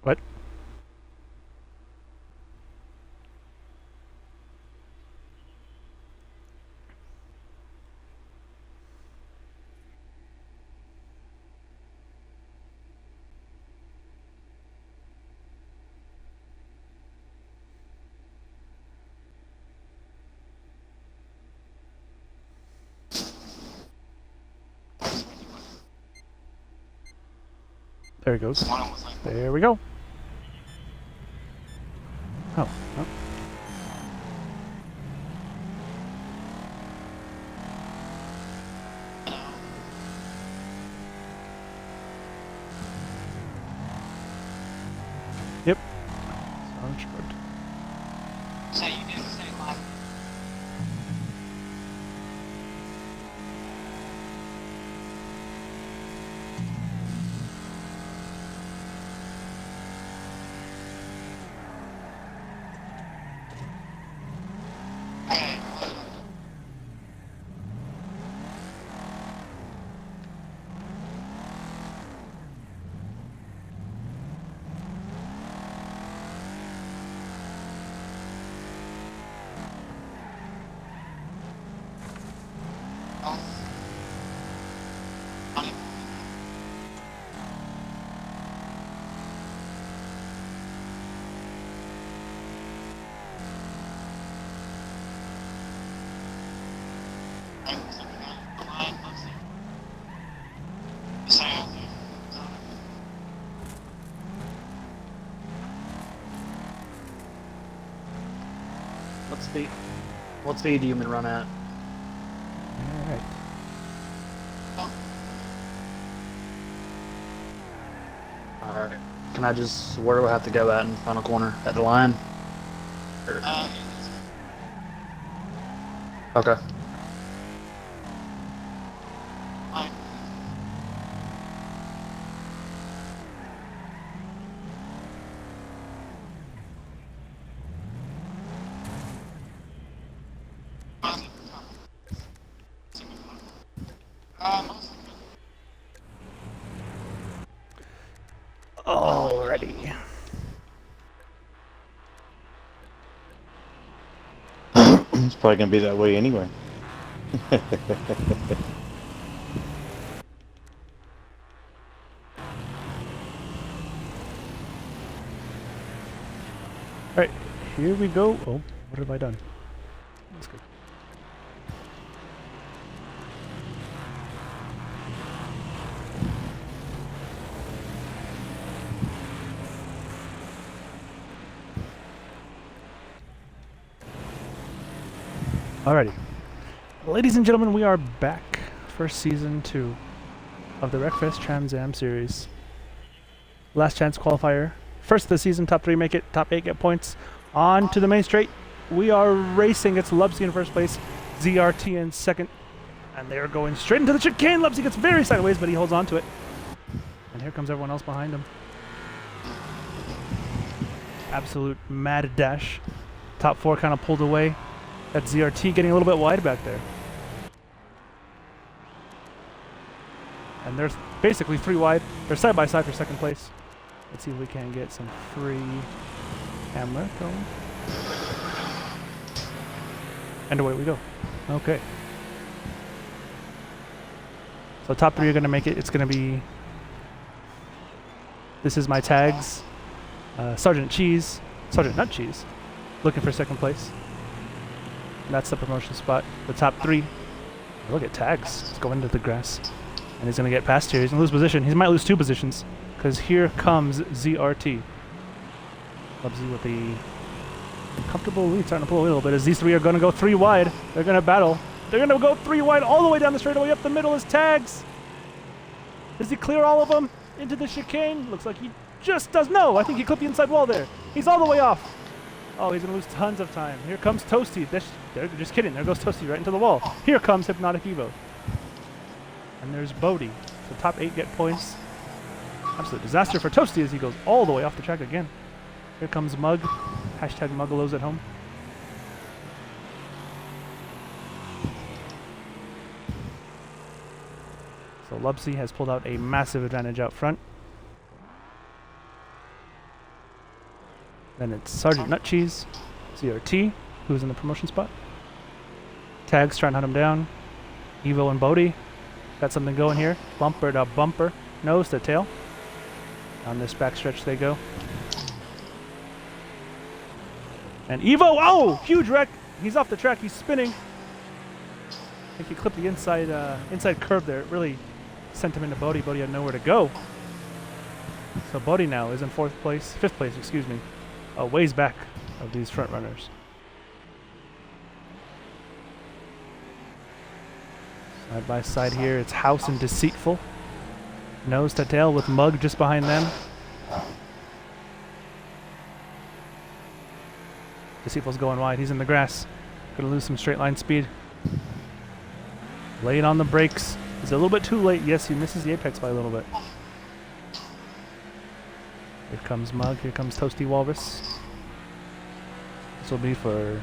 What? There he goes. There we go. Oh. Oh. Yep. Sounds good. So you do the same life. What speed do you run at? Alright. Alright. Can I just, where do I have to go at in the final corner? At the line? Or, okay. Alrighty. It's probably gonna be that way anyway. Alright, here we go. Oh, what have I done? That's good. Alrighty. Ladies and gentlemen, we are back for season 2 of the Wreckfest Trans Am series. Last chance qualifier. First of the season, top 3 make it, top 8 get points. On to the main straight. We are racing. It's Lubsy in first place, ZRT in second. And they are going straight into the chicane. Lubsy gets very sideways, but he holds on to it. And here comes everyone else behind him. Absolute mad dash. Top 4 kind of pulled away. That's ZRT getting a little bit wide back there. And there's basically 3 wide. They're side by side for second place. Let's see if we can get some free camera going. And away we go. Okay. So top 3 are going to make it. It's going to be... This is my tags. Sergeant Nut Cheese, looking for second place. And that's the promotion spot. The top 3. Look at tags. Let's go into the grass. And he's going to get past here. He's going to lose position. He might lose 2 positions. Because here comes ZRT. Lubsy with the comfortable lead, starting to pull a little bit as these 3 are going to go 3 wide. They're going to battle. They're going to go 3 wide all the way down the straightaway. Up the middle is tags. Does he clear all of them into the chicane? Looks like he just does. No, I think he clipped the inside wall there. He's all the way off. Oh, he's going to lose tons of time. Here comes Toasty. They're just kidding. There goes Toasty right into the wall. Here comes Hypnotic Evo. And there's Bodie. So top 8 get points. Absolute disaster for Toasty as he goes all the way off the track again. Here comes Mug. Hashtag Muggalos at home. So Lubsy has pulled out a massive advantage out front. Then it's Sergeant Nutcheese, CRT, who's in the promotion spot. Tags trying to hunt him down. Evo and Bodie got something going here. Bumper to bumper, nose to tail. On this backstretch they go. And Evo, oh, huge wreck. He's off the track. He's spinning. I think he clipped the inside curb there. It really sent him into Bodie. Bodie had nowhere to go. So Bodie now is in fifth place, excuse me, a ways back of these front runners. Side by side here, it's House and Deceitful. Nose to tail with Mug just behind them. Deceitful's going wide. He's in the grass. Gonna lose some straight line speed. Late on the brakes. He's a little bit too late. Yes, he misses the apex by a little bit. Here comes Mug. Here comes Toasty Walrus. This will be for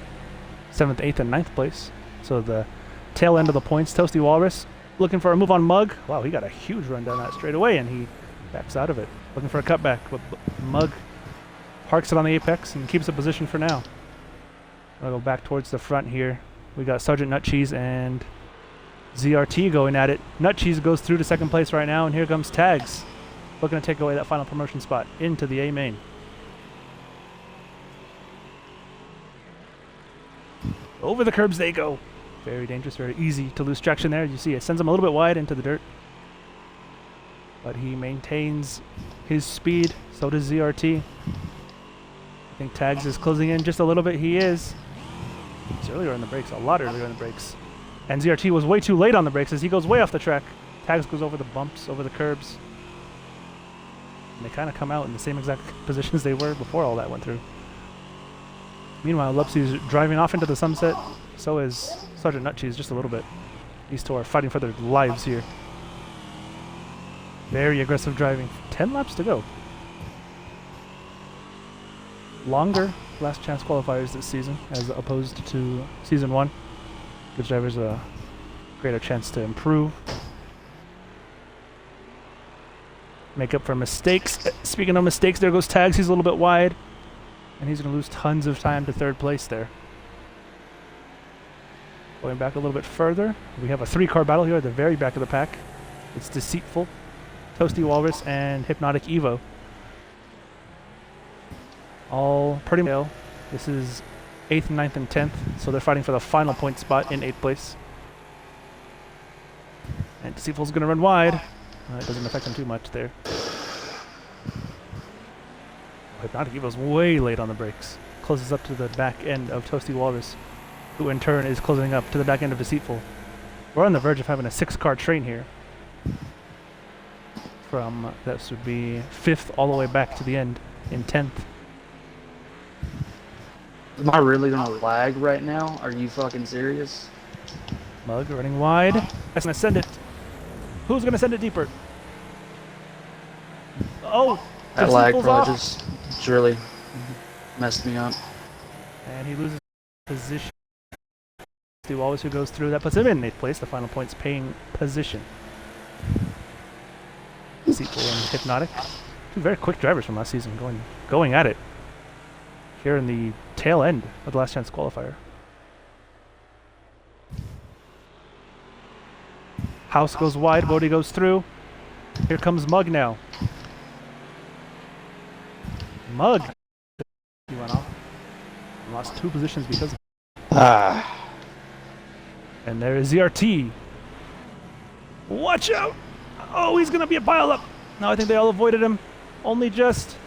7th, 8th, and 9th place. So the tail end of the points. Toasty Walrus looking for a move on Mug. Wow, he got a huge run down that straight away, and he backs out of it. Looking for a cutback, but Mug parks it on the apex and keeps the position for now. I'll go back towards the front here. We got Sergeant Nutcheese and ZRT going at it. Nutcheese goes through to 2nd place right now, and here comes Tags, looking to take away that final promotion spot into the A main. Over the curbs they go. Very dangerous, very easy to lose traction there. You see it sends him a little bit wide into the dirt. But he maintains his speed, so does ZRT. I think Tags is closing in just a little bit. He is. He's earlier on the brakes, a lot earlier on the brakes. And ZRT was way too late on the brakes as he goes way off the track. Tags goes over the bumps, over the curbs. And they kind of come out in the same exact positions they were before all that went through. Meanwhile, Lupsi's driving off into the sunset. So is Sergeant Nutcheese just a little bit. These two are fighting for their lives here. Very aggressive driving. 10 laps to go. Longer last chance qualifiers this season as opposed to season 1. Gives drivers a greater chance to improve. Make up for mistakes. Speaking of mistakes, there goes Tags. He's a little bit wide. And he's going to lose tons of time to 3rd place there. Going back a little bit further, we have a 3-car battle here at the very back of the pack. It's Deceitful, Toasty Walrus, and Hypnotic Evo. All pretty much. This is 8th, 9th, and 10th, so they're fighting for the final point spot in 8th place. And Deceitful's going to run wide. It doesn't affect him too much there. Hypnotic Evo's way late on the brakes. Closes up to the back end of Toasty Walrus, who in turn is closing up to the back end of Deceitful. We're on the verge of having a 6-car train here. From, this would be 5th all the way back to the end in 10th. Am I really gonna lag right now? Are you fucking serious? Mug running wide. That's gonna send it. Who's gonna send it deeper? Oh! That lag Deceitful's probably off. just really messed me up. And he loses position. Steve Wallace, who goes through, that puts him in 8th place, the final points paying position. Deceitful and Hypnotic. Two very quick drivers from last season going at it. Here in the tail end of the last chance qualifier. House goes wide, Bodie goes through. Here comes Mug now. Mug! He went off. Lost 2 positions because of And there is ZRT. Watch out! Oh, he's gonna be a pileup! No, I think they all avoided him. Only just.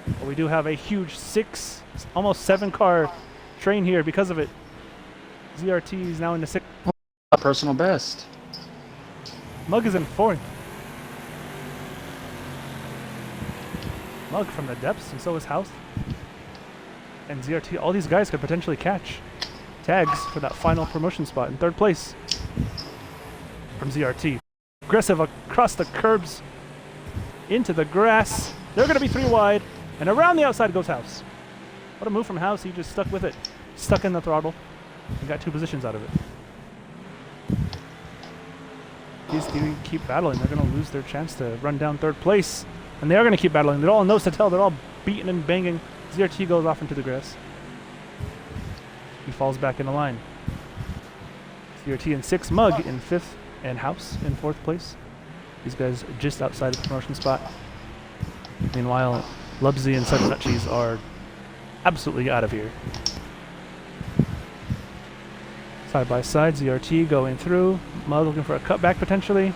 But we do have a huge 6, almost 7-car train here because of it. ZRT is now in the 6th. A personal best. Mug is in 4th. Mug from the depths, and so is House. And ZRT, all these guys could potentially catch Tags for that final promotion spot in 3rd place. From ZRT. Aggressive across the curbs into the grass. They're going to be 3 wide, and around the outside goes House. What a move from House. He just stuck with it. Stuck in the throttle and got 2 positions out of it. These two keep battling. They're going to lose their chance to run down 3rd place. And they are going to keep battling. They're all nose to tail. They're all beating and banging ZRT goes off into the grass. He falls back in the line. ZRT in 6th, Mug in 5th, and House in 4th place. These guys just outside of the promotion spot. Meanwhile, Lubsy and Sergeant Nutcheese are absolutely out of here. Side by side, ZRT going through. Mug looking for a cutback potentially.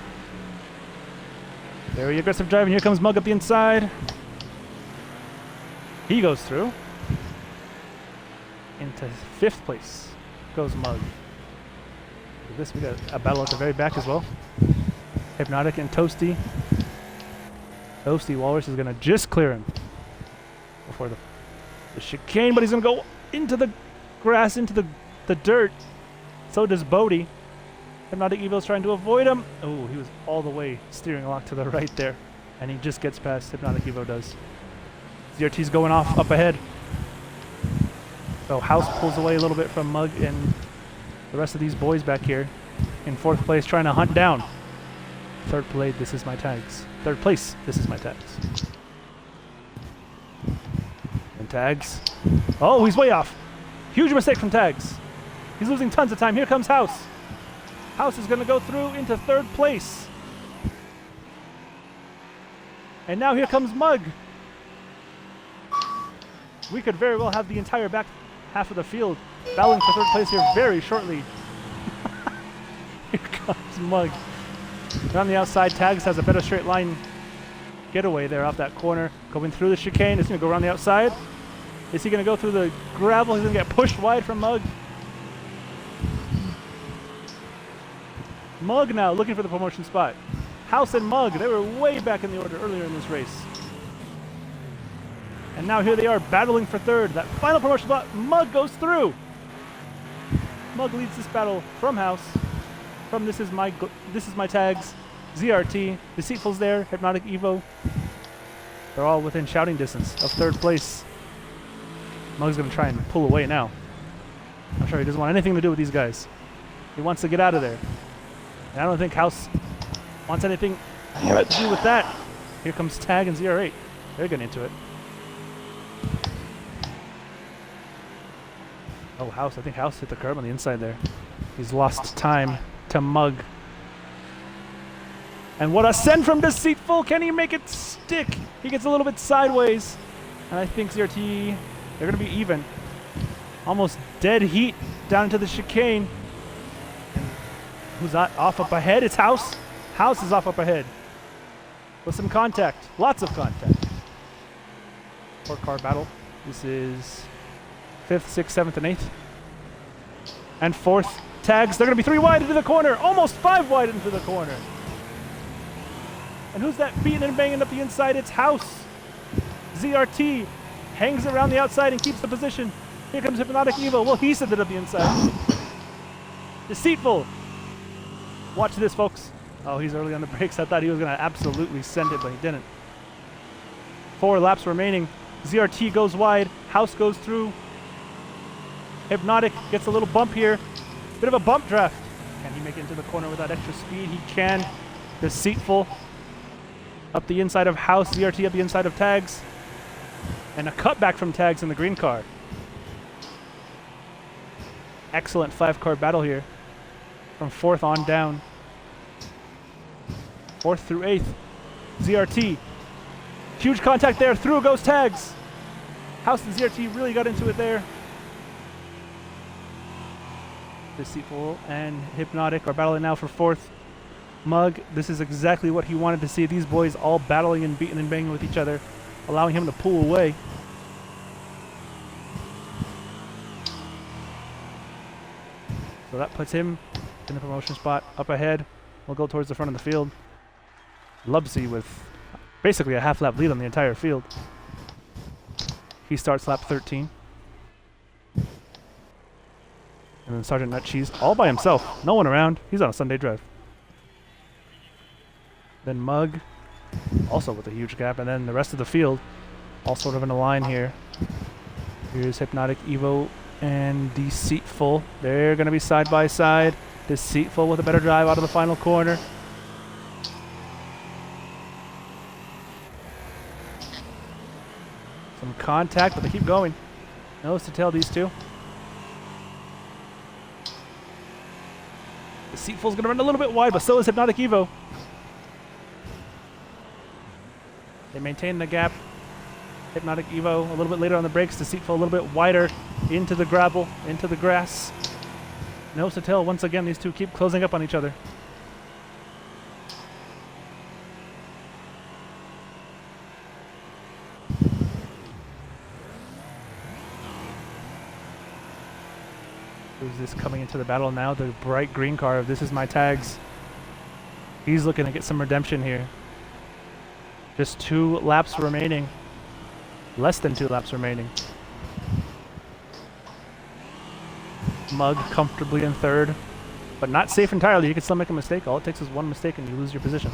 Very aggressive drive, and here comes Mug up the inside. He goes through. Into 5th place goes Mug. With this, we got a battle at the very back as well. Hypnotic and Toasty. Toasty Walrus is going to just clear him before the chicane, but he's going to go into the grass, into the dirt. So does Bodie. Hypnotic Evil's trying to avoid him. Oh, he was all the way steering lock to the right there. And he just gets past. Hypnotic Evo does. ZRT's going off up ahead. So House pulls away a little bit from Mug and the rest of these boys back here in 4th place trying to hunt down. 3rd place, this is my tags. 3rd place, this is my tags. And tags. Oh, he's way off. Huge mistake from tags. He's losing tons of time. Here comes House. House is going to go through into 3rd place. And now here comes Mug. We could very well have the entire back half of the field battling for 3rd place here very shortly. Here comes Mug. On the outside, Tags has a better straight line getaway there off that corner. Going through the chicane. He's going to go around the outside. Is he going to go through the gravel? He's going to get pushed wide from Mug. Mug now looking for the promotion spot. House and Mug, they were way back in the order earlier in this race. And now here they are battling for 3rd. That final promotion spot, Mug goes through. Mug leads this battle from House. From This Is My Tags, ZRT, Deceitful's there, Hypnotic Evo. They're all within shouting distance of 3rd place. Mug's going to try and pull away now. I'm sure he doesn't want anything to do with these guys. He wants to get out of there. And I don't think House wants anything to do with that. Here comes Tag and ZR8. They're getting into it. Oh, House. I think House hit the curb on the inside there. He's lost time to Mug. And what a send from Deceitful. Can he make it stick? He gets a little bit sideways. And I think ZRT, they're going to be even. Almost dead heat down into the chicane. Who's off up ahead? It's House. House is off up ahead. With some contact. Lots of contact. 4-car battle. This is 5th, 6th, 7th, and 8th. And 4th. Tags. They're going to be 3 wide into the corner. Almost 5 wide into the corner. And who's that beating and banging up the inside? It's House. ZRT hangs around the outside and keeps the position. Here comes Hypnotic Evil. Well, he sent it up the inside. Deceitful. Watch this, folks. Oh, he's early on the brakes. I thought he was going to absolutely send it, but he didn't. 4 laps remaining. ZRT goes wide. House goes through. Hypnotic gets a little bump here. Bit of a bump draft. Can he make it into the corner with that extra speed? He can. Deceitful. Up the inside of House. ZRT up the inside of Tags. And a cutback from Tags in the green car. Excellent 5-car battle here. From 4th on down. 4th through 8th. ZRT. Huge contact there. Through goes Tags. House and ZRT really got into it there. Deceitful and Hypnotic are battling now for 4th. Mug, this is exactly what he wanted to see. These boys all battling and beating and banging with each other, allowing him to pull away. So that puts him in the promotion spot. Up ahead, we'll go towards the front of the field. Lubsy with basically a half-lap lead on the entire field. He starts lap 13. And then Sergeant Nutcheese all by himself. No one around. He's on a Sunday drive. Then Mug, also with a huge gap. And then the rest of the field, all sort of in a line here. Here's Hypnotic Evo and Deceitful. They're going to be side by side. Deceitful with a better drive out of the final corner. Some contact, but they keep going. Nose to tail, these two. Deceitful's gonna run a little bit wide, but so is Hypnotic Evo. They maintain the gap. Hypnotic Evo a little bit later on the brakes. Deceitful a little bit wider into the gravel, into the grass. Nose to tail, once again, these two keep closing up on each other. Who's this coming into the battle now? The bright green car of This Is My Tags. He's looking to get some redemption here. Just 2 laps remaining. Less than 2 laps remaining. Mug comfortably in third, but not safe entirely. You can still make a mistake. All it takes is one mistake and you lose your position.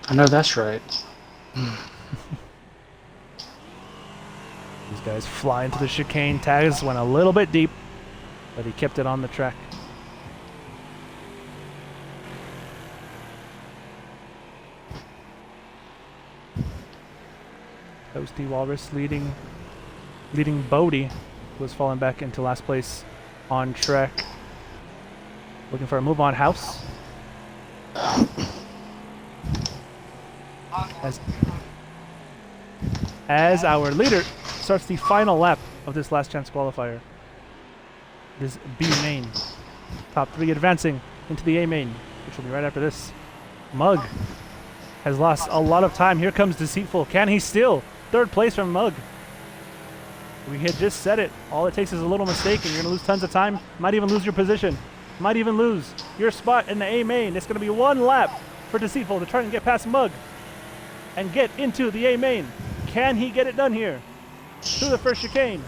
I know that's right. These guys fly into the chicane. Tags went a little bit deep, but he kept it on the track. Toasty Walrus leading Bodie, who has fallen back into last place on track. Looking for a move on House. As our leader starts the final lap of this last chance qualifier. This B main. Top 3 advancing into the A main, which will be right after this. Mug has lost a lot of time. Here comes Deceitful. Can he steal 3rd place from Mug? We had just said it. All it takes is a little mistake and you're going to lose tons of time. Might even lose your position. Might even lose your spot in the A main. It's going to be 1 lap for Deceitful to try and get past Mug and get into the A main. Can he get it done here? Through the first chicane.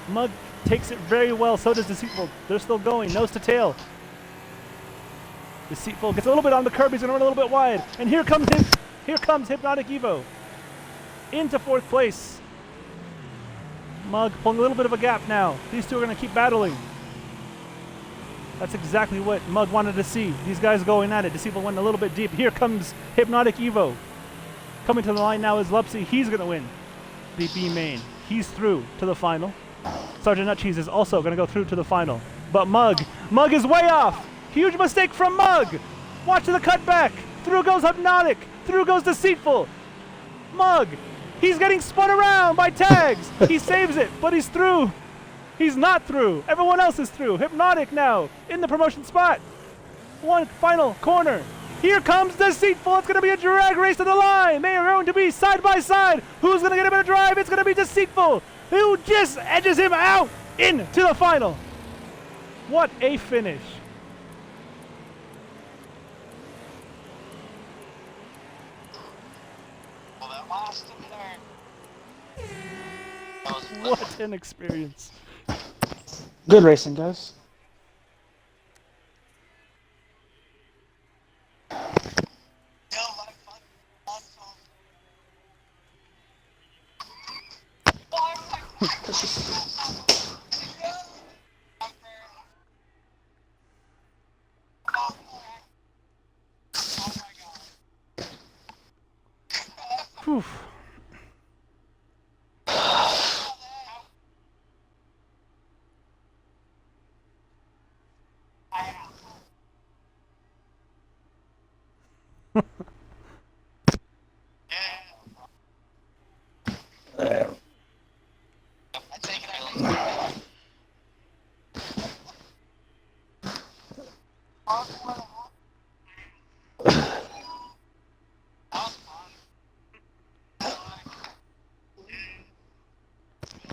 Mug takes it very well. So does Deceitful. They're still going. Nose to tail. Deceitful gets a little bit on the curb. He's going to run a little bit wide. And here comes Hypnotic Evo into 4th place. Mug pulling a little bit of a gap now. These two are going to keep battling. That's exactly what Mug wanted to see. These guys going at it. Deceitful went a little bit deep. Here comes Hypnotic Evo. Coming to the line now is Lupsy. He's going to win the B main. He's through to the final. Sergeant Nutcheese is also going to go through to the final. But Mug is way off. Huge mistake from Mug. Watch the cutback. Through goes Hypnotic. Through goes Deceitful. Mug, he's getting spun around by Tags. He saves it, but he's through. He's not through. Everyone else is through. Hypnotic now in the promotion spot. 1 final corner. Here comes Deceitful. It's going to be a drag race to the line. They are going to be side by side. Who's going to get a better drive? It's going to be Deceitful, who just edges him out into the final. What a finish. Well, that last turn. That was What an experience. Good racing, guys. Yo, my fun. Awesome. Whew.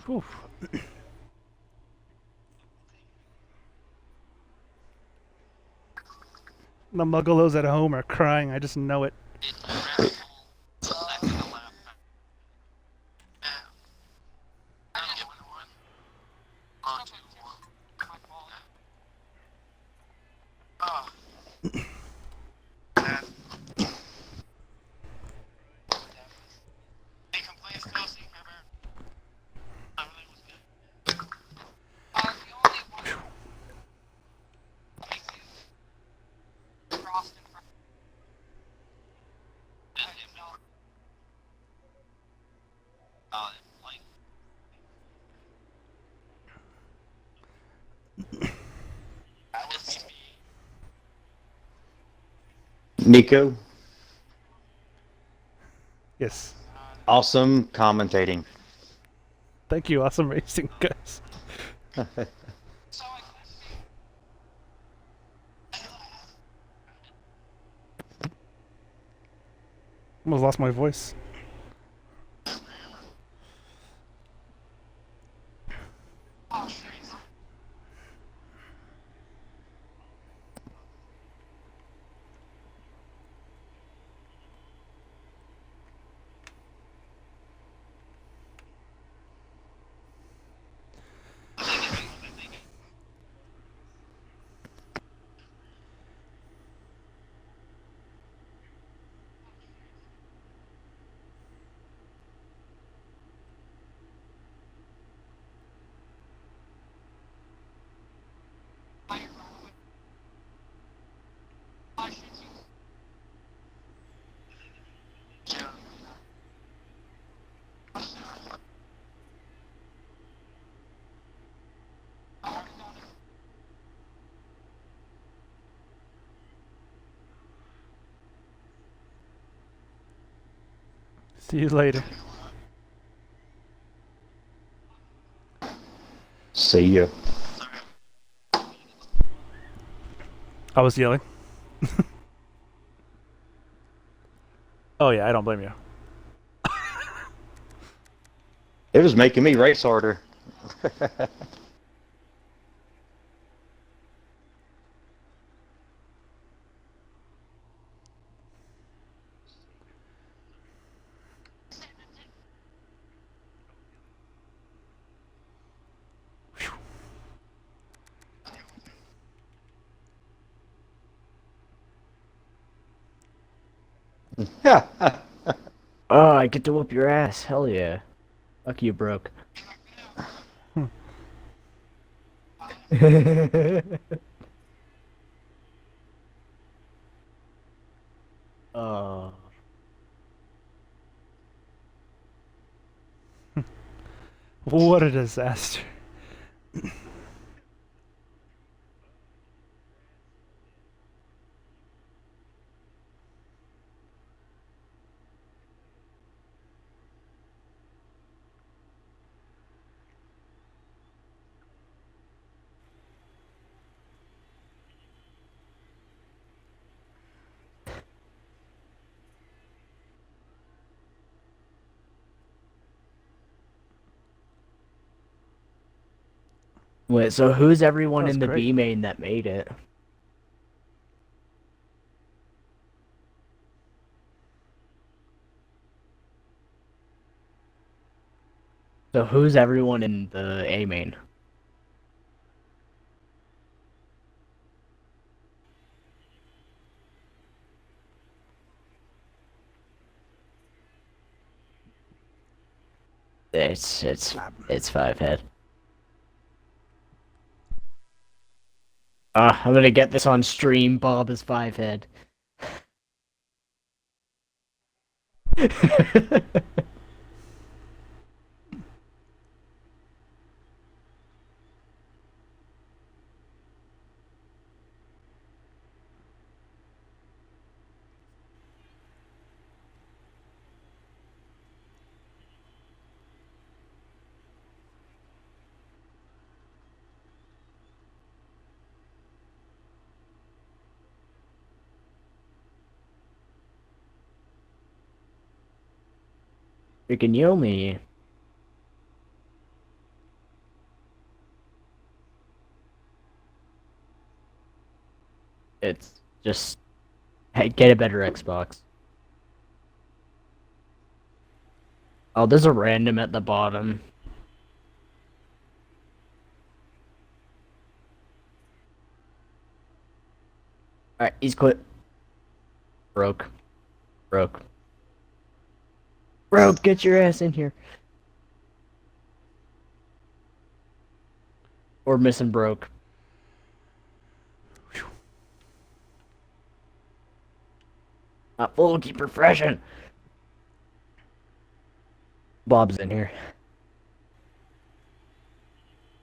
Whew. The muggalos at home are crying. I just know it. Like, that would be me. Nico, Yes. awesome commentating. Thank you. Awesome racing, guys. So I Almost lost my voice. See you later. See ya. I was yelling. Oh yeah, I don't blame you. It was making me race harder. Oh, I get to whoop your ass. Hell yeah. Fuck you, broke. Oh. What a disaster. Wait, so who's everyone That was in the great. B main that made it? So who's everyone in the A main? It's five head. I'm gonna get this on stream. Bob is five head. Freaking Yomi. It's just hey, get a better Xbox. Oh, there's a random at the bottom. Alright, he's quit. Broke. Broke. Broke, get your ass in here. Or missing broke. Not full, keep refreshing. Bob's in here.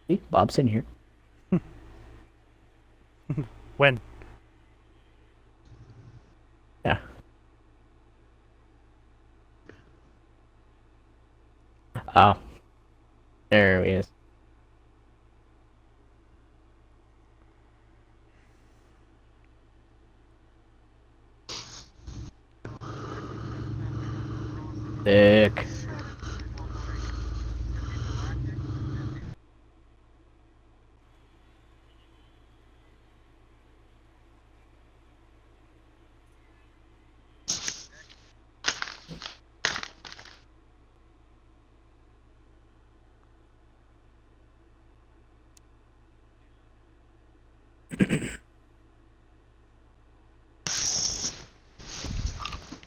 See, Bob's in here. When? Yeah. Oh. There he is. Sick.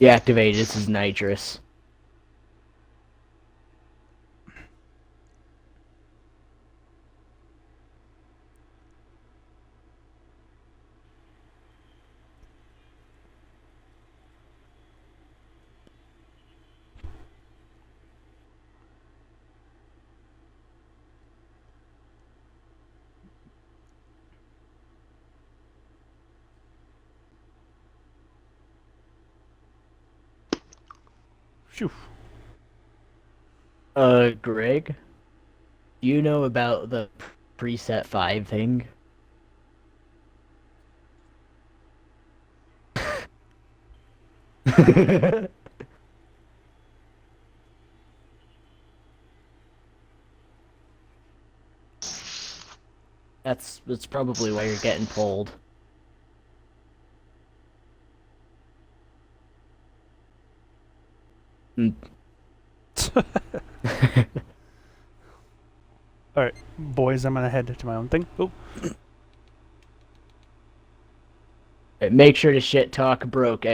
Deactivate. This is nitrous. Phew. Greg, do you know about the preset 5 thing? That's probably why you're getting pulled. Mm. Alright, boys, I'm gonna head to my own thing. Oh, Make sure to shit talk broke.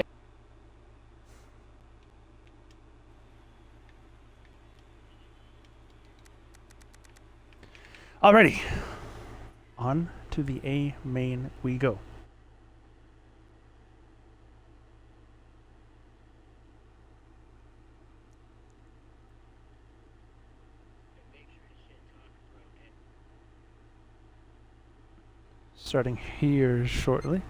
alrighty. On to the A main we go. Starting here shortly.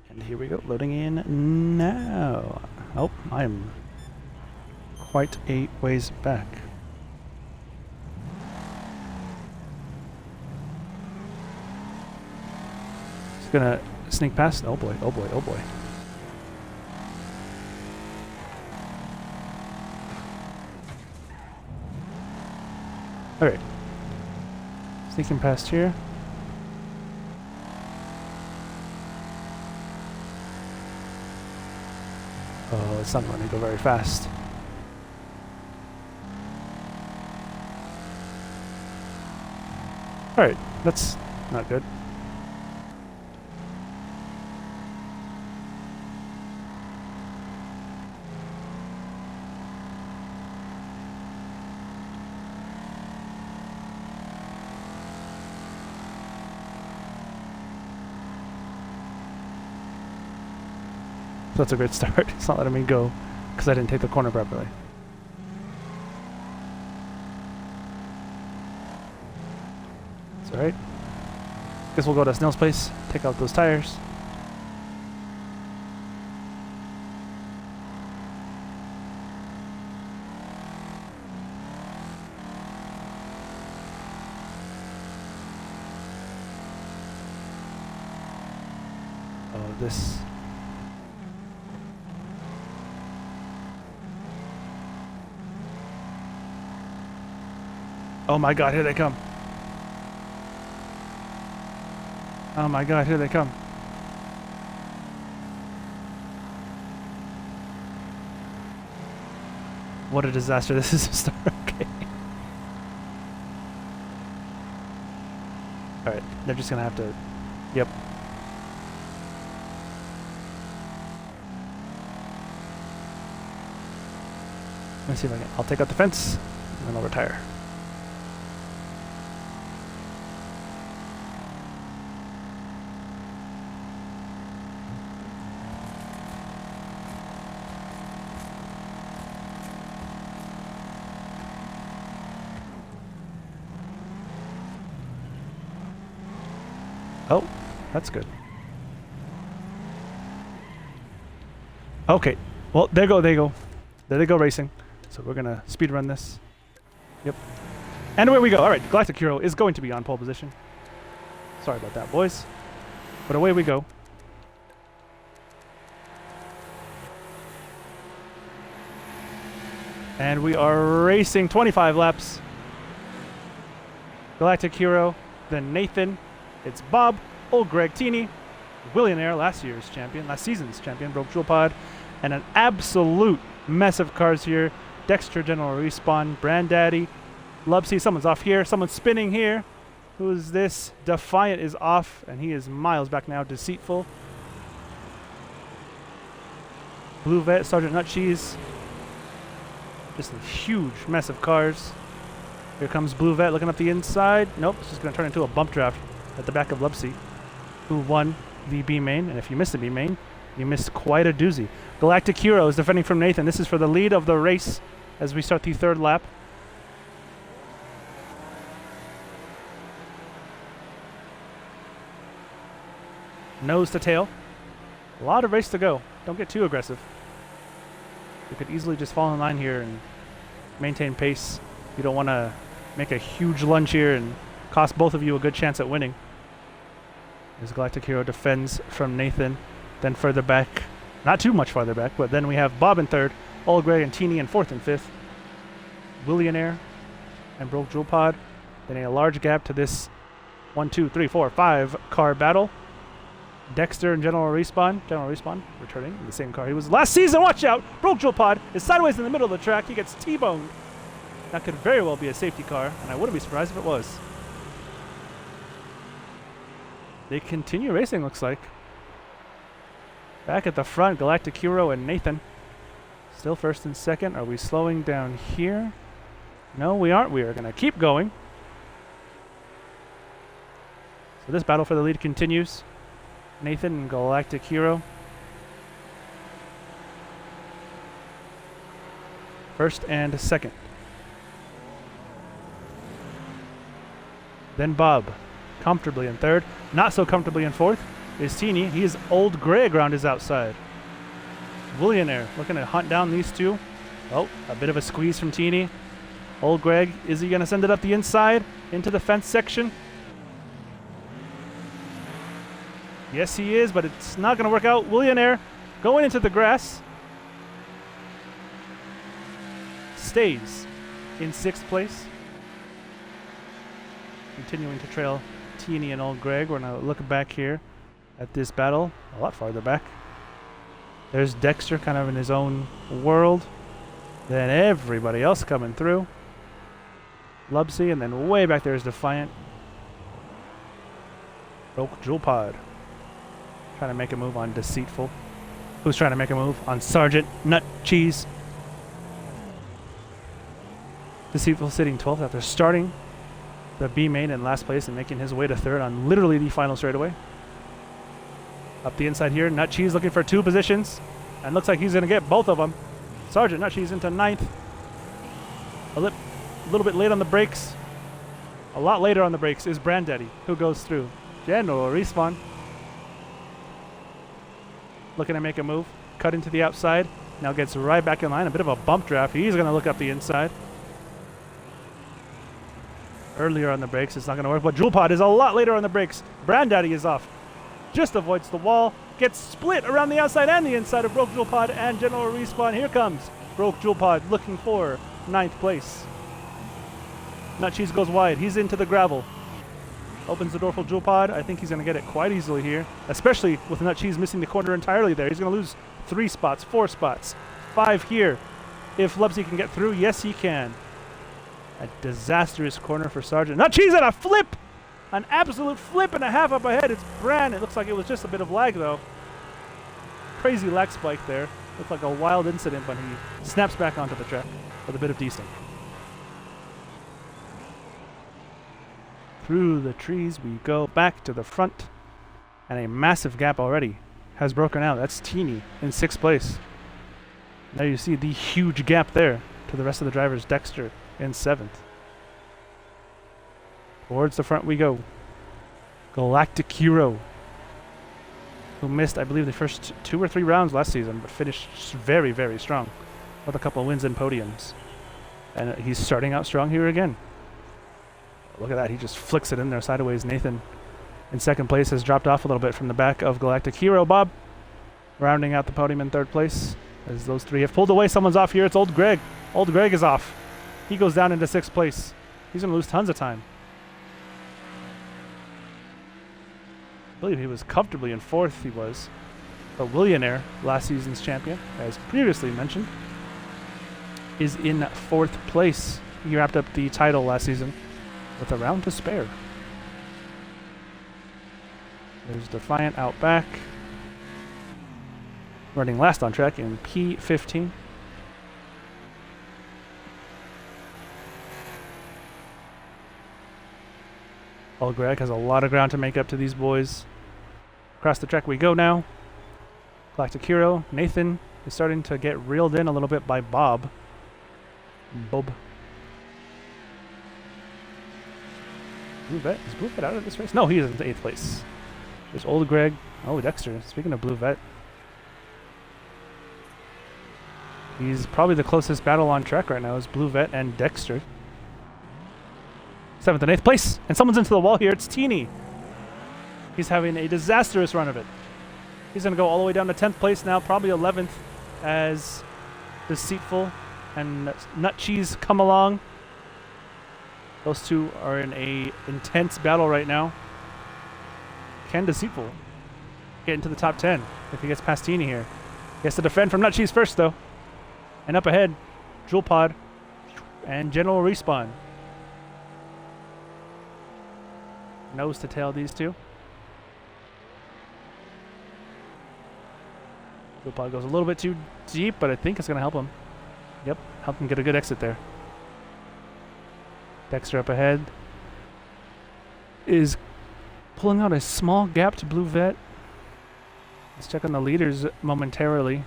And here we go, loading in now. Oh, I'm quite a ways back. Just gonna sneak past. Oh boy, oh boy, oh boy. Alright. Sneaking past here. Oh, it's not going to go very fast. Alright, that's not good. So that's a great start. It's not letting me go because I didn't take the corner properly. It's alright. Guess we'll go to Snell's place, take out those tires. Oh, this. Oh my god, here they come. Oh my god, here they come. What a disaster this is to start. Okay. Alright, they're just gonna have to... Yep. Let me see if I can... I'll take out the fence, and then I'll retire. That's good. Okay. Well, there they go. There they go racing. So we're going to speed run this. Yep. And away we go. All right. Galactic Hero is going to be on pole position. Sorry about that, boys. But away we go. And we are racing 25 laps. Galactic Hero, then Nathan. It's Bob, Old Greg Teeny, Willionaire, last season's champion, Broke Jewel Pod, and an absolute mess of cars here. Dexter, General Respawn, Brandaddy, Lubsy, someone's off here, someone's spinning here. Who is this? Defiant is off, and he is miles back now. Deceitful. Blue Vet, Sergeant Nutcheese. Just a huge mess of cars. Here comes Blue Vet looking up the inside. Nope, it's just going to turn into a bump draft at the back of Lubsy, who won the B main. And if you missed the B main, you missed quite a doozy. Galactic Hero is defending from Nathan. This is for the lead of the race as we start the third lap. Nose to tail. A lot of race to go. Don't get too aggressive. You could easily just fall in line here and maintain pace. You don't want to make a huge lunge here and cost both of you a good chance at winning. As Galactic Hero defends from Nathan. Then further back, not too much farther back, but then we have Bob in third, Old Grey and Teeny in fourth and fifth. Willionaire and Broke Jewel Pod. Then a large gap to this 1, 2, 3, 4, 5 car battle. Dexter and General Respawn. General Respawn returning in the same car he was last season. Watch out! Broke Jewel Pod is sideways in the middle of the track. He gets T-boned. That could very well be a safety car, and I wouldn't be surprised if it was. They continue racing, looks like. Back at the front, Galactic Hero and Nathan. Still first and second. Are we slowing down here? No, we aren't. We are going to keep going. So this battle for the lead continues. Nathan and Galactic Hero. First and second. Then Bob, comfortably in third. Not so comfortably in fourth is Teeny. He is Old Greg around his outside. Willionaire looking to hunt down these two. Oh, a bit of a squeeze from Teeny. Old Greg, is he going to send it up the inside into the fence section? Yes, he is, but it's not going to work out. Willionaire going into the grass. Stays in sixth place. Continuing to trail Teeny and Old Greg. We're going to look back here at this battle. A lot farther back. There's Dexter kind of in his own world. Then everybody else coming through. Lubsy, and then way back there is Defiant. Broke Jewel Pod. Trying to make a move on Deceitful. Who's trying to make a move on Sergeant Nutcheese? Deceitful sitting 12th after starting the B main in last place and making his way to third on literally the final straightaway. Up the inside here, Nutcheese looking for two positions. And looks like he's going to get both of them. Sergeant Nutcheese into ninth. A little bit late on the brakes. A lot later on the brakes is Brandaddy, who goes through. General Respawn. Looking to make a move. Cut into the outside. Now gets right back in line. A bit of a bump draft. He's going to look up the inside. Earlier on the brakes, it's not going to work. But Jewel Pod is a lot later on the brakes. Brandaddy is off. Just avoids the wall. Gets split around the outside and the inside of Broke Jewel Pod and General Respawn. Here comes Broke Jewel Pod looking for ninth place. Nutcheese goes wide. He's into the gravel. Opens the door for Jewel Pod. I think he's going to get it quite easily here, especially with Nutcheese missing the corner entirely there. He's going to lose 3 spots, 4 spots, 5 here. If Lubsy can get through, yes, he can. A disastrous corner for Sergeant Nutcheese and a flip! An absolute flip and a half up ahead. It's Bran. It looks like it was just a bit of lag, though. Crazy lag spike there. Looked like a wild incident, but he snaps back onto the track with a bit of desync. Through the trees we go back to the front. And a massive gap already has broken out. That's Teeny in 6th place. Now you see the huge gap there to the rest of the drivers. Dexter in 7th. Towards the front we go. Galactic Hero who missed, I believe, the first 2 or 3 rounds last season, but finished very, very strong with a couple of wins and podiums. And he's starting out strong here again. Look at that. He just flicks it in there sideways. Nathan in second place has dropped off a little bit from the back of Galactic Hero. Bob rounding out the podium in third place as those three have pulled away. Someone's off here. It's Old Greg. Old Greg is off. He goes down into 6th place. He's going to lose tons of time. I believe he was comfortably in 4th. He was. But Willionaire, last season's champion, as previously mentioned, is in 4th place. He wrapped up the title last season with a round to spare. There's Defiant out back, running last on track in P15. Old Greg has a lot of ground to make up to these boys. Across the track we go now. Galactic Hero, Nathan is starting to get reeled in a little bit by Bob. Bob. Blue Vet? Is Blue Vet out of this race? No, he is in 8th place. There's Old Greg. Oh, Dexter. Speaking of Blue Vet. He's probably the closest battle on track right now is Blue Vet and Dexter. 7th and 8th place. And someone's into the wall here. It's Teeny. He's having a disastrous run of it. He's going to go all the way down to 10th place now, probably 11th, as Deceitful and Nut Cheese come along. Those two are in a intense battle right now. Can Deceitful get into the top 10 if he gets past Teeny here? He has to defend from Nut Cheese first, though. And up ahead, Jewel Pod and General Respawn. Nose to tail these two. Jewel Pod goes a little bit too deep, but I think it's going to help him. Yep, help him get a good exit there. Dexter up ahead is pulling out a small gap to Blue Vet. Let's check on the leaders momentarily,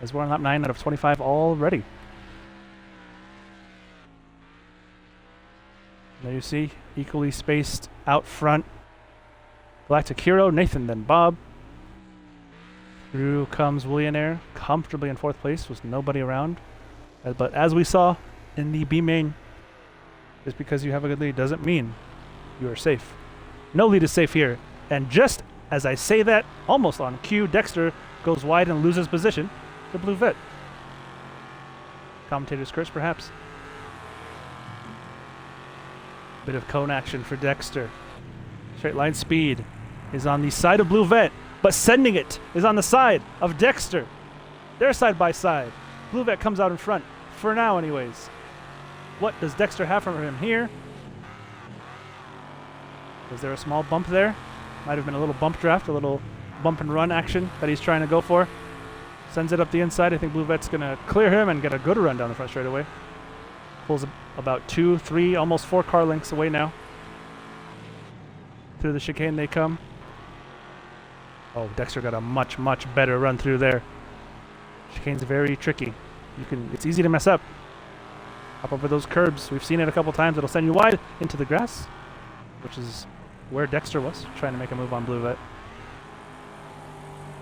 as we're on lap 9 out of 25 already. There you see, equally spaced out front. Galactic Hero, Nathan, then Bob. Through comes Willionaire, comfortably in 4th place with nobody around. But as we saw in the B main, just because you have a good lead doesn't mean you are safe. No lead is safe here. And just as I say that, almost on cue, Dexter goes wide and loses position to Blue Vet. Commentator's curse, perhaps. Bit of cone action for Dexter. Straight line speed is on the side of Blue Vet, but sending it is on the side of Dexter. They're side by side. Blue Vet comes out in front, for now anyways. What does Dexter have from him here? Was there a small bump there? Might have been a little bump draft, a little bump and run action that he's trying to go for. Sends it up the inside. I think Blue Vet's going to clear him and get a good run down the front straightaway. Pulls about 2, 3, almost 4 car lengths away now. Through the chicane they come. Oh, Dexter got a much, much better run through there. Chicane's very tricky. It's easy to mess up. Hop over those curbs. We've seen it a couple times. It'll send you wide into the grass, which is where Dexter was, trying to make a move on Blue Vet.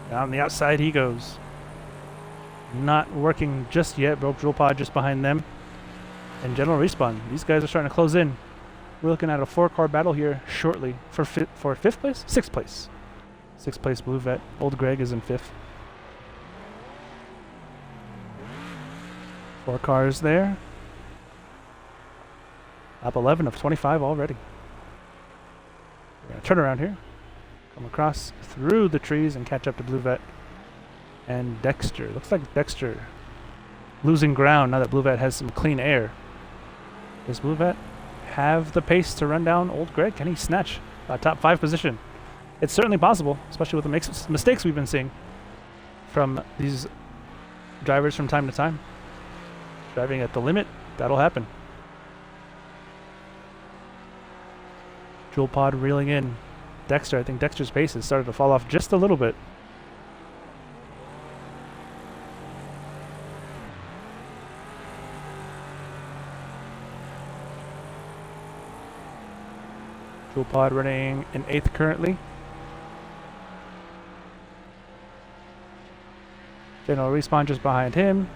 Down the outside he goes. Not working just yet. Broke Jewel Pod just behind them. And General Respawn. These guys are starting to close in. We're looking at a 4-car battle here shortly for 5th place? 6th place. 6th place Blue Vet. Old Greg is in 5th. 4 cars there. Lap 11 of 25 already. We're going to turn around here. Come across through the trees and catch up to Blue Vet and Dexter. Looks like Dexter losing ground now that Blue Vet has some clean air. Does Blue Vet have the pace to run down Old Greg? Can he snatch a top 5 position? It's certainly possible, especially with the mistakes we've been seeing from these drivers from time to time. Driving at the limit, that'll happen. Jewel Pod reeling in. Dexter, I think Dexter's pace has started to fall off just a little bit. Jewel Pod running in 8th currently. General Respawn just behind him.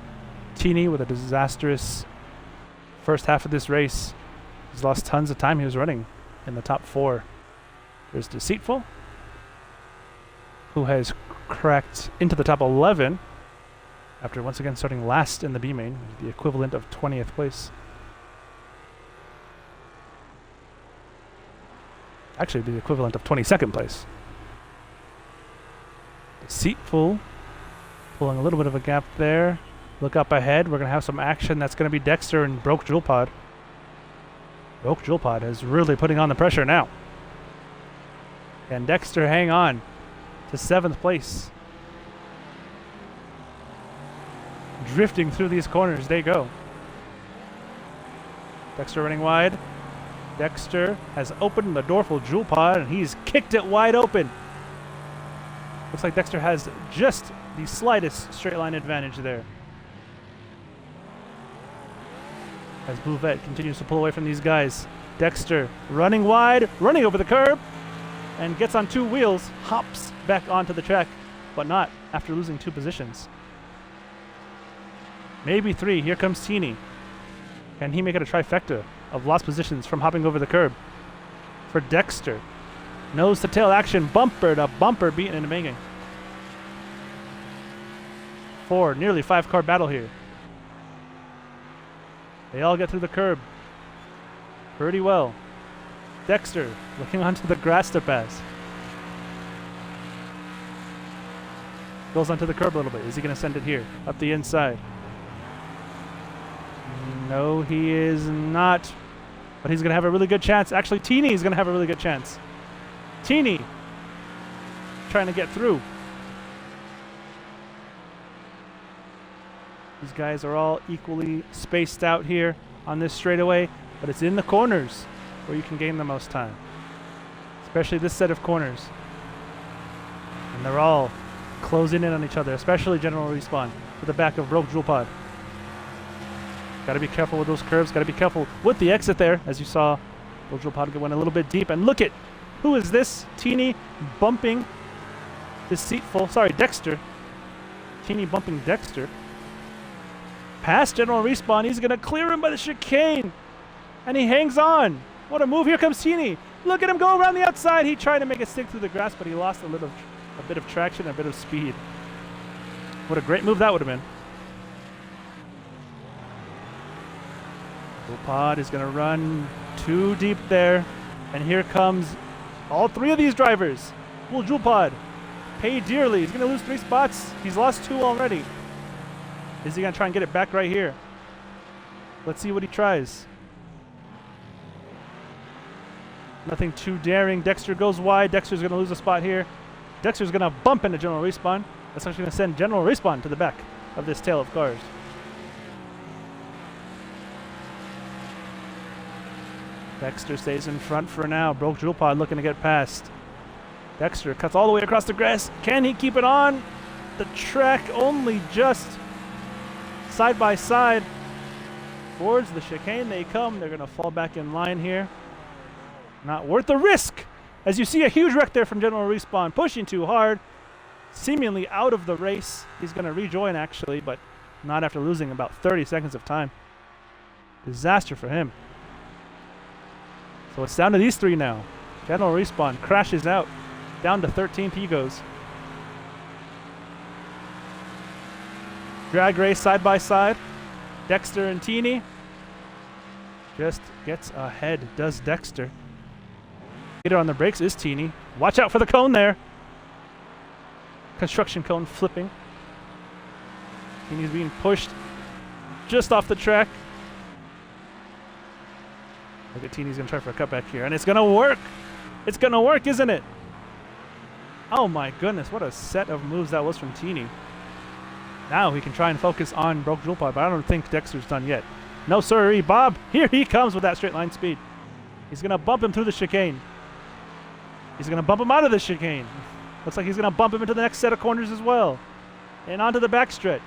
Teeny with a disastrous first half of this race. He's lost tons of time. He was running in the top 4. There's Deceitful, who has cracked into the top 11 after once again starting last in the B main, the equivalent of 20th place. Actually, the equivalent of 22nd place. Deceitful, pulling a little bit of a gap there. Look up ahead. We're going to have some action. That's going to be Dexter and Broke Jewel Pod. Broke Jewel Pod is really putting on the pressure now. Can Dexter hang on to 7th place? Drifting through these corners, they go. Dexter running wide. Dexter has opened the door for Jewel Pod, and he's kicked it wide open. Looks like Dexter has just the slightest straight line advantage there. As Bouvette continues to pull away from these guys. Dexter running wide, running over the curb, and gets on 2 wheels, hops back onto the track, but not after losing 2 positions. Maybe 3. Here comes Teeny. Can he make it a trifecta of lost positions from hopping over the curb? For Dexter. Nose to tail action, bumper to bumper, beaten into making. 4, nearly 5 car battle here. They all get through the curb pretty well. Dexter looking onto the grass to pass. Goes onto the curb a little bit. Is he going to send it here? Up the inside. No, he is not. But he's going to have a really good chance. Actually, Teeny is going to have a really good chance. Teeny trying to get through. These guys are all equally spaced out here on this straightaway, but it's in the corners where you can gain the most time. Especially this set of corners. And they're all closing in on each other, especially General Respawn to the back of Broke Jewel Pod. Got to be careful with those curves. Got to be careful with the exit there, as you saw. Broke Jewel Pod went a little bit deep. And look at, who is this? Teeny bumping Deceitful. Sorry, Dexter. Teeny bumping Dexter. Past General Respawn. He's going to clear him by the chicane. And he hangs on. What a move. Here comes Teeny. Look at him go around the outside. He tried to make it stick through the grass, but he lost a bit of traction, a bit of speed. What a great move that would have been. Pod is going to run too deep there. And here comes all 3 of these drivers. Will Jewel Pod pay dearly. He's going to lose 3 spots. He's lost 2 already. Is he going to try and get it back right here? Let's see what he tries. Nothing too daring. Dexter goes wide. Dexter's going to lose a spot here. Dexter's going to bump into General Respawn. That's actually going to send General Respawn to the back of this tail of cars. Dexter stays in front for now. Broke Jewel Pod looking to get past. Dexter cuts all the way across the grass. Can he keep it on? The track only just side by side. Towards the chicane they come. They're going to fall back in line here. Not worth the risk. As you see a huge wreck there from General Respawn. Pushing too hard. Seemingly out of the race. He's going to rejoin actually, but not after losing about 30 seconds of time. Disaster for him. So it's down to these 3 now. General Respawn crashes out. Down to 13th he goes. Drag race side by side. Dexter and Teeny. Just gets ahead, does Dexter. Leader on the brakes is Teeny. Watch out for the cone there. Construction cone flipping. Teeny's being pushed just off the track. Look at Teeny's going to try for a cutback here. And it's going to work. It's going to work, isn't it? Oh my goodness, what a set of moves that was from Teeny. Now he can try and focus on Broke Jewel Pod, but I don't think Dexter's done yet. No sirree, Bob. Here he comes with that straight line speed. He's going to bump him through the chicane. He's going to bump him out of the chicane. Looks like he's going to bump him into the next set of corners as well. And onto the backstretch.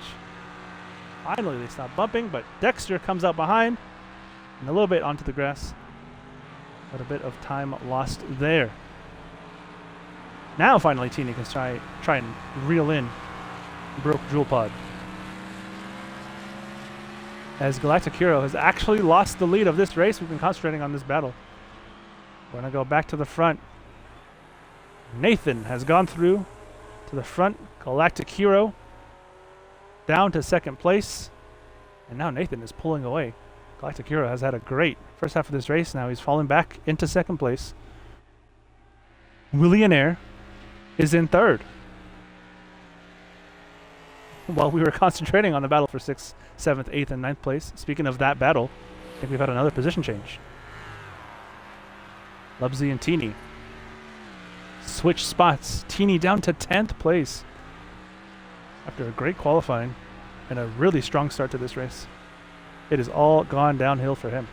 Finally, they stop bumping, but Dexter comes out behind. And a little bit onto the grass. A little bit of time lost there. Now finally Teeny can try and reel in broke Jewel Pod. As Galactic Hero has actually lost the lead of this race, we've been concentrating on this battle. We're going to go back to the front. Nathan has gone through to the front. Galactic Hero down to second place. And now Nathan is pulling away. Galactic Hero has had a great first half of this race. Now he's falling back into second place. Willionaire is in third. While we were concentrating on the battle for 6th, 7th, 8th, and 9th place. Speaking of that battle, I think we've had another position change. Lubsy and Teeny switch spots. Teeny down to 10th place after a great qualifying and a really strong start to this race. It has all gone downhill for him.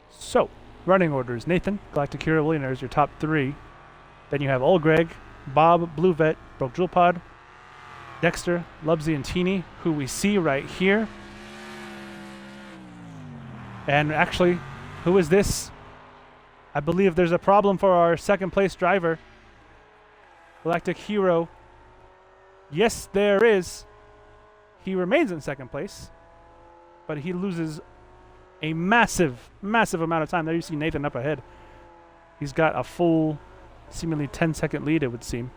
So, running orders. Nathan, Galactic Hero, Willionaire is your top three. Then you have Old Greg, Bob, Blue Vet, Broke Jewel Pod, Dexter, Lubsy, and Teeny, who we see right here. And actually, who is this? I believe there's a problem for our second place driver, Galactic Hero. Yes, there is. He remains in second place, but he loses a massive, massive amount of time. There you see Nathan up ahead. He's got a full, seemingly 10-second lead, it would seem.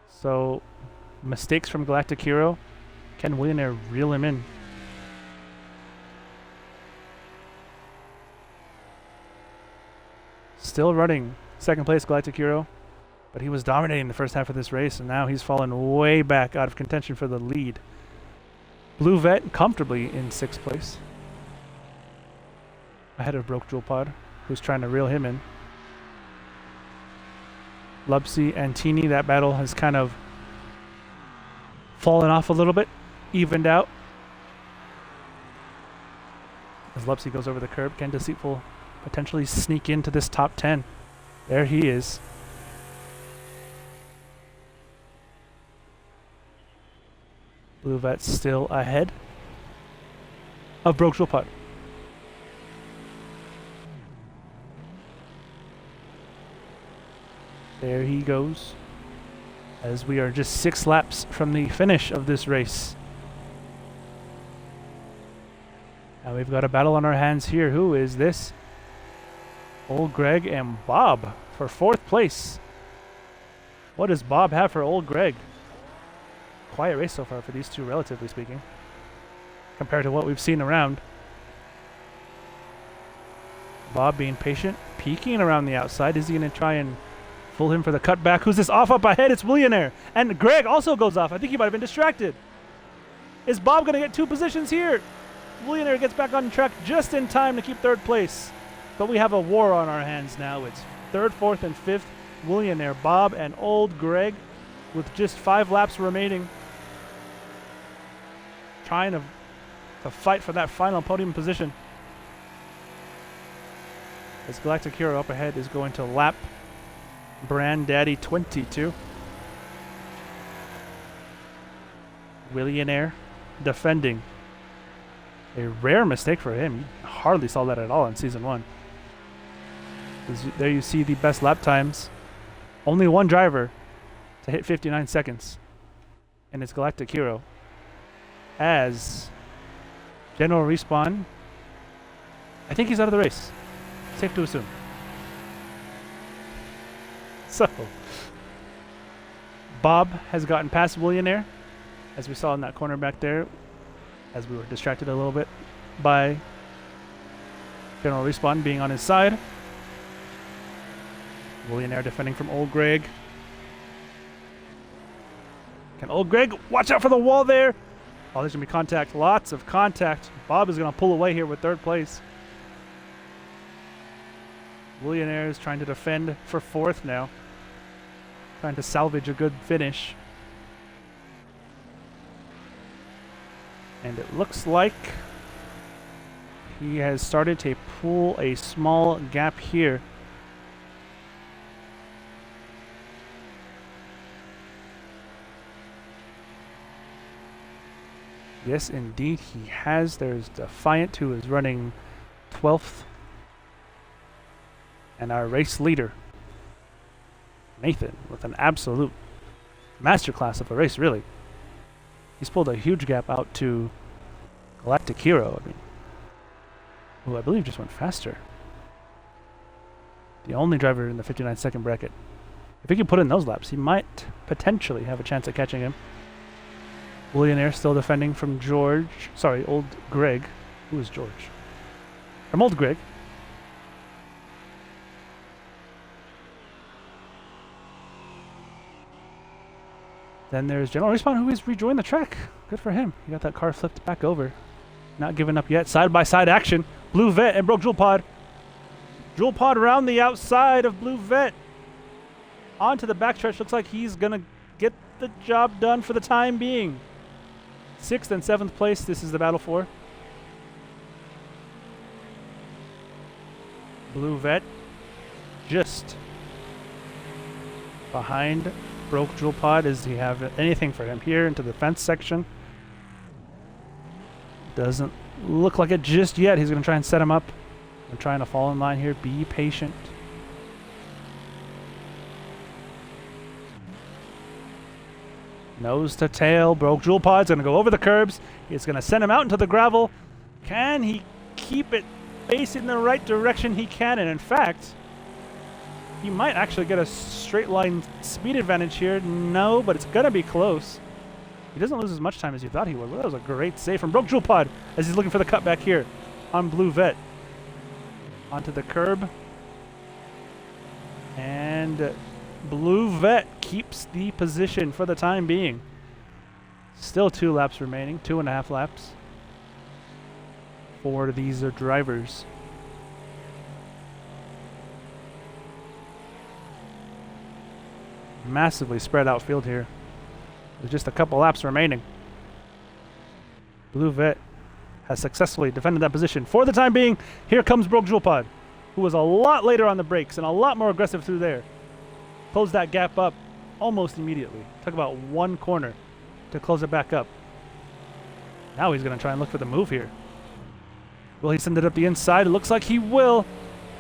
So, mistakes from Galactic Hero. Can Willionaire reel him in? Still running second place, Galactic Hero. But he was dominating the first half of this race, and now he's fallen way back out of contention for the lead. Blue Vet comfortably in 6th place. Ahead of Broke Jewel Pod, who's trying to reel him in. Lubsy and Teeny, that battle has kind of fallen off a little bit, evened out. As Lubsy goes over the curb, can Deceitful potentially sneak into this top 10? There he is. Blue Vet still ahead of Broke Jewel Pod. There he goes. As we are just 6 laps from the finish of this race. Now we've got a battle on our hands here. Who is this? Old Greg and Bob for 4th place. What does Bob have for Old Greg? Quiet race so far for these two, relatively speaking, compared to what we've seen around. Bob being patient, peeking around the outside. Is he going to try and fool him for the cutback? Who's this off up ahead? It's Willionaire. And Greg also goes off. I think he might have been distracted. Is Bob going to get 2 positions here? Willionaire gets back on track just in time to keep 3rd place. But we have a war on our hands now. It's 3rd, 4th, and 5th. Willionaire, Bob, and Old Greg with just 5 laps remaining. Trying to fight for that final podium position. As Galactic Hero up ahead is going to lap Brand Daddy 22. Willionaire defending. A rare mistake for him. You hardly saw that at all in Season 1. There you see the best lap times. Only one driver to hit 59 seconds. And it's Galactic Hero. As General Respawn, I think he's out of the race. Safe to assume. So, Bob has gotten past Willionaire, as we saw in that corner back there, as we were distracted a little bit by General Respawn being on his side. Willionaire defending from Old Greg. Can Old Greg watch out for the wall there? Oh, there's going to be contact. Lots of contact. Bob is going to pull away here with 3rd place. Willionaire is trying to defend for 4th now. Trying to salvage a good finish. And it looks like he has started to pull a small gap here. Yes, indeed, he has. There's Defiant, who is running 12th. And our race leader, Nathan, with an absolute masterclass of a race, really. He's pulled a huge gap out to Galactic Hero. I mean, who I believe just went faster. The only driver in the 59-second bracket. If he can put in those laps, he might potentially have a chance at catching him. Willionaire still defending from George. Sorry, old Greg. Who is George? From old Greg. Then there's General Respawn, who has rejoined the track. Good for him. He got that car flipped back over. Not giving up yet. Side-by-side action. Blue Vet and Broke Jewel Pod. Jewel Pod around the outside of Blue Vet. Onto the backstretch. Looks like he's going to get the job done for the time being. 6th and 7th place. This is the battle for. Blue Vet just behind Broke Jewel Pod. Does he have anything for him here into the fence section? Doesn't look like it just yet. He's going to try and set him up. I'm trying to fall in line here. Be patient. Nose to tail. Broke Jewel Pod's going to go over the curbs. It's going to send him out into the gravel. Can he keep it facing the right direction? He can, and in fact, he might actually get a straight line speed advantage here. No, but it's going to be close. He doesn't lose as much time as you thought he would. Well, that was a great save from Broke Jewel Pod as he's looking for the cutback here on Blue Vet. Onto the curb. And Blue Vet keeps the position for the time being. Still 2 laps remaining, 2.5 laps for these drivers. Massively spread out field here. There's just a couple laps remaining. Blue Vet has successfully defended that position for the time being. Here comes Broke Jewel Pod, who was a lot later on the brakes and a lot more aggressive through there. Closed that gap up almost immediately. Took about 1 corner to close it back up. Now he's going to try and look for the move here. Will he send it up the inside? It looks like he will.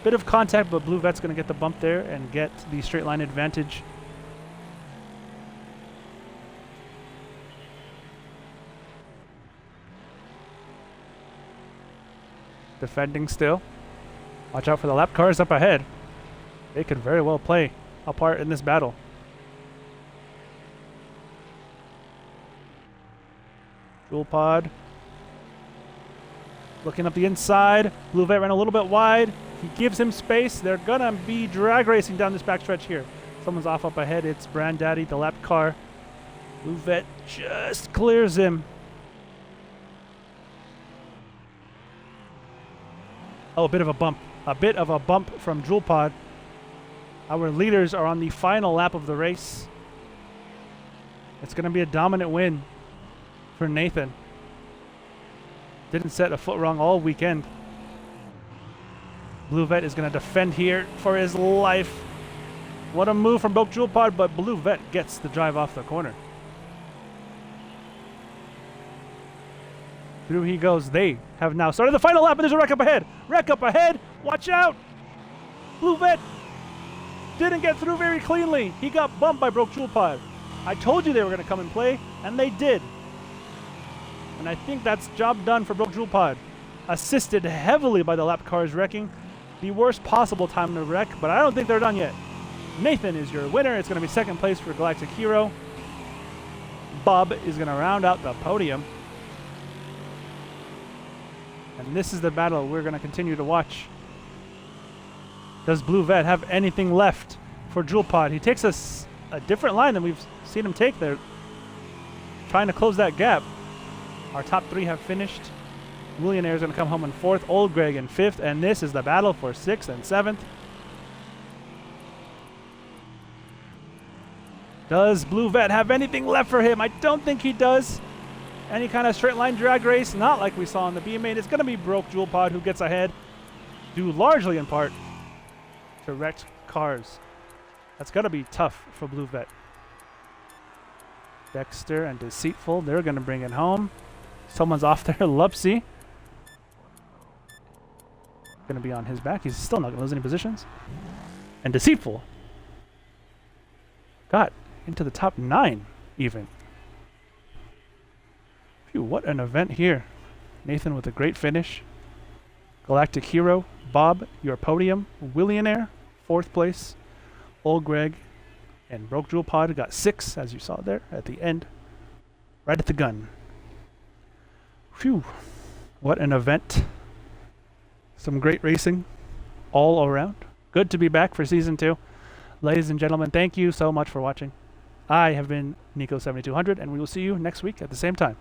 Bit of contact, but Blue Vet's going to get the bump there and get the straight line advantage. Defending still. Watch out for the lap cars up ahead. They could very well play a part in this battle. Jewel Pod looking up the inside. Blue Vet ran a little bit wide. He gives him space. They're gonna be drag racing down this backstretch here. Someone's off up ahead. It's Brandaddy, the lap car. Blue Vet just clears him. Oh, a bit of a bump. A bit of a bump from Jewel Pod. Our leaders are on the final lap of the race. It's going to be a dominant win for Nathan. Didn't set a foot wrong all weekend. Blue Vet is going to defend here for his life. What a move from Broke Jewel Pod, but Blue Vet gets the drive off the corner. Through he goes. They have now started the final lap, and there's a wreck up ahead. Wreck up ahead. Watch out. Blue Vet didn't get through very cleanly. He got bumped by Broke Jewel Pod. I told you they were going to come and play, and they did. And I think that's job done for Broke Jewel Pod. Assisted heavily by the lap cars wrecking. The worst possible time to wreck, but I don't think they're done yet. Nathan is your winner. It's going to be 2nd place for Galactic Hero. Bob is going to round out the podium. And this is the battle we're going to continue to watch. Does Blue Vet have anything left for Jewel Pod? He takes a different line than we've seen him take there. Trying to close that gap. Our top 3 have finished. Willionaire is going to come home in 4th. Old Greg in 5th. And this is the battle for 6th and 7th. Does Blue Vet have anything left for him? I don't think he does. Any kind of straight line drag race, not like we saw in the B main. It's going to be Broke Jewel Pod who gets ahead, due largely in part to wrecked cars. That's going to be tough for Blue Vet. Dexter and Deceitful, they're going to bring it home. Someone's off there. Lupsy. Gonna be on his back. He's still not gonna lose any positions. And Deceitful got into the top 9 even. Phew, what an event here. Nathan with a great finish. Galactic Hero, Bob, your podium. Willionaire, 4th place. Old Greg and Broke Jewel Pod got 6, as you saw there at the end. Right at the gun. Phew, what an event. Some great racing all around. Good to be back for Season 2. Ladies and gentlemen, thank you so much for watching. I have been Nico7200, and we will see you next week at the same time.